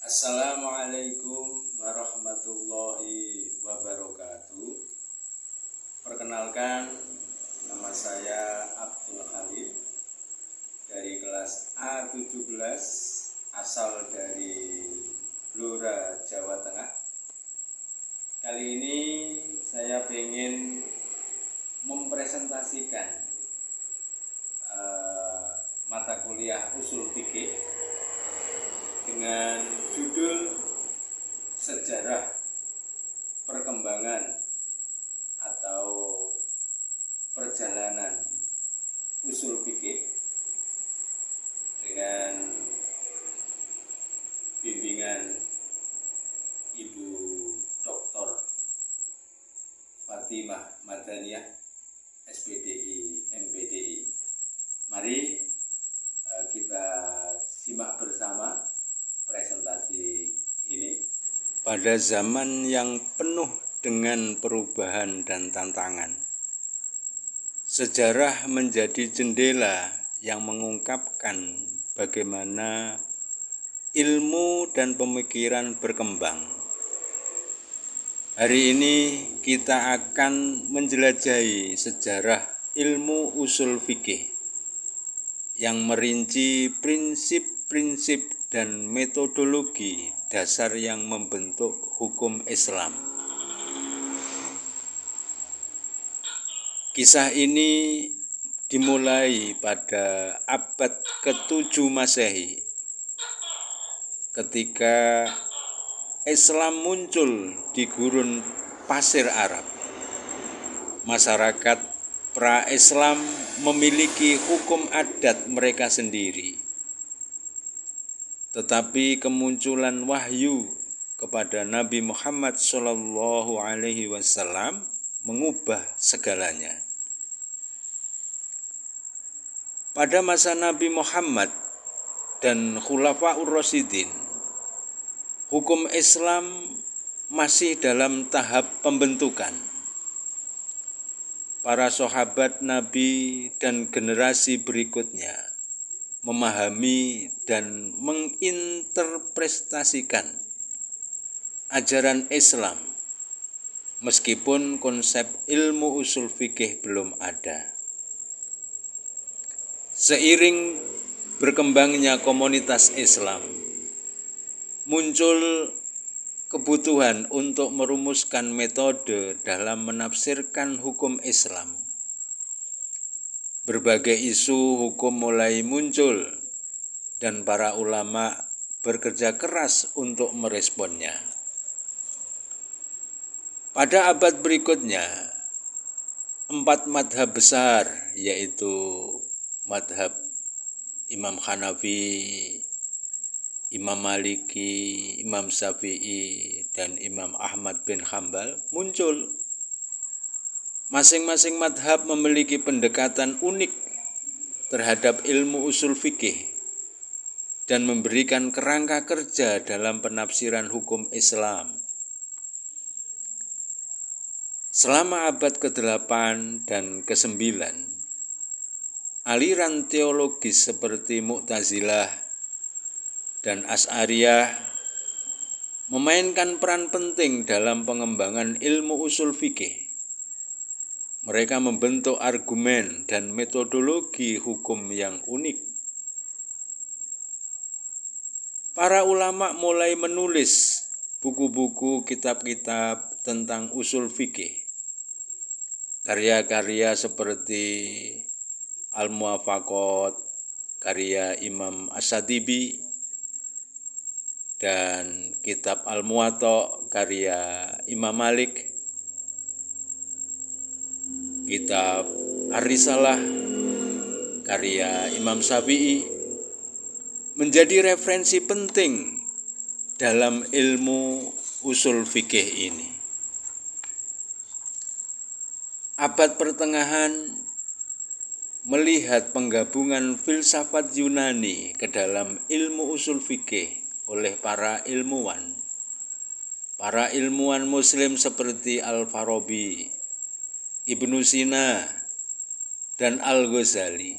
Assalamualaikum warahmatullahi wabarakatuh. Perkenalkan, nama saya Abdul Khalid dari kelas A17 asal dari Blora, Jawa Tengah. Kali ini saya ingin mempresentasikan mata kuliah usul fikih dengan judul Sejarah Perkembangan atau Perjalanan Usul Fikih dengan bimbingan Ibu Dr. Fatimah Madaniyah SPDI MPDI. Mari kita simak bersama presentasi ini. Pada zaman yang penuh dengan perubahan dan tantangan, sejarah menjadi jendela yang mengungkapkan bagaimana ilmu dan pemikiran berkembang. Hari ini kita akan menjelajahi sejarah ilmu usul fikih yang merinci prinsip-prinsip dan metodologi dasar yang membentuk hukum Islam. Kisah ini dimulai pada abad ke-7 Masehi ketika Islam muncul di gurun pasir Arab. Masyarakat pra-Islam memiliki hukum adat mereka sendiri. Tetapi kemunculan wahyu kepada Nabi Muhammad SAW mengubah segalanya. Pada masa Nabi Muhammad dan Khulafaur Rasyidin, hukum Islam masih dalam tahap pembentukan. Para sahabat Nabi dan generasi berikutnya memahami dan menginterpretasikan ajaran Islam meskipun konsep ilmu usul fikih belum ada. Seiring berkembangnya komunitas Islam, muncul kebutuhan untuk merumuskan metode dalam menafsirkan hukum Islam. Berbagai isu hukum mulai muncul dan para ulama bekerja keras untuk meresponnya. Pada abad berikutnya, 4 madhab besar yaitu madhab Imam Hanafi, Imam Maliki, Imam Syafi'i, dan Imam Ahmad bin Hambal muncul. Masing-masing madhab memiliki pendekatan unik terhadap ilmu usul fikih dan memberikan kerangka kerja dalam penafsiran hukum Islam. Selama abad ke-8 dan ke-9, aliran teologis seperti Mu'tazilah dan Asy'ariyah memainkan peran penting dalam pengembangan ilmu usul fikih. Mereka membentuk argumen dan metodologi hukum yang unik. Para ulama mulai menulis buku-buku kitab-kitab tentang usul fikih. Karya-karya seperti Al-Muwafaqat, karya Imam Asy-Syatibi, dan kitab Al-Muwatta, karya Imam Malik, kitab Ar-Risalah, karya Imam Syafi'i, menjadi referensi penting dalam ilmu usul fikih ini. Abad pertengahan melihat penggabungan filsafat Yunani ke dalam ilmu usul fikih oleh para ilmuwan. Para ilmuwan Muslim seperti Al-Farabi, Ibnu Sina, dan Al-Ghazali.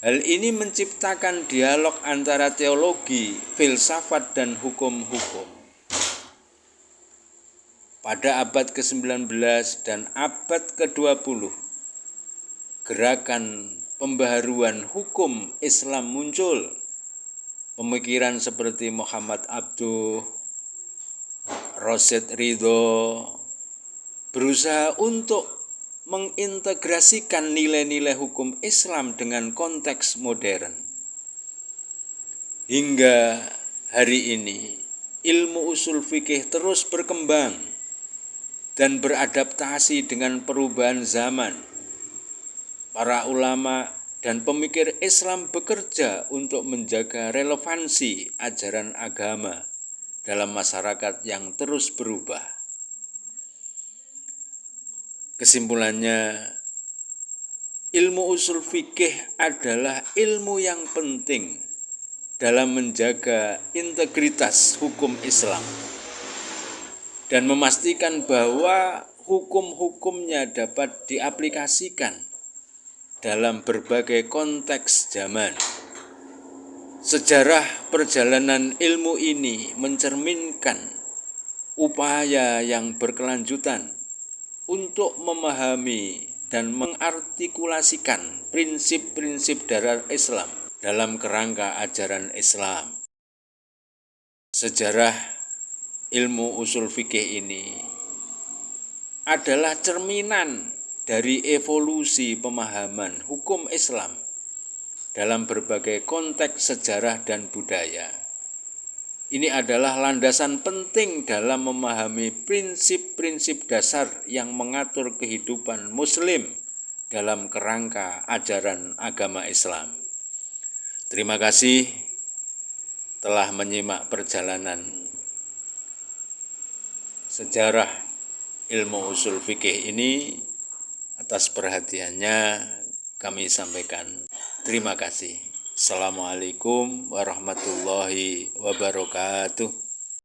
Hal ini menciptakan dialog antara teologi, filsafat, dan hukum-hukum. Pada abad ke-19 dan abad ke-20, gerakan pembaharuan hukum Islam muncul. Pemikiran seperti Muhammad Abduh, Rosyid Ridho berusaha untuk mengintegrasikan nilai-nilai hukum Islam dengan konteks modern. Hingga hari ini, ilmu usul fikih terus berkembang dan beradaptasi dengan perubahan zaman. Para ulama dan pemikir Islam bekerja untuk menjaga relevansi ajaran agama dalam masyarakat yang terus berubah. Kesimpulannya, ilmu usul fikih adalah ilmu yang penting dalam menjaga integritas hukum Islam dan memastikan bahwa hukum-hukumnya dapat diaplikasikan dalam berbagai konteks zaman. Sejarah perjalanan ilmu ini mencerminkan upaya yang berkelanjutan untuk memahami dan mengartikulasikan prinsip-prinsip dasar Islam dalam kerangka ajaran Islam. Sejarah ilmu usul fikih ini adalah cerminan dari evolusi pemahaman hukum Islam dalam berbagai konteks sejarah dan budaya. Ini adalah landasan penting dalam memahami prinsip-prinsip dasar yang mengatur kehidupan Muslim dalam kerangka ajaran agama Islam. Terima kasih telah menyimak perjalanan sejarah ilmu usul fikih ini. Atas perhatiannya kami sampaikan terima kasih. Assalamualaikum warahmatullahi wabarakatuh.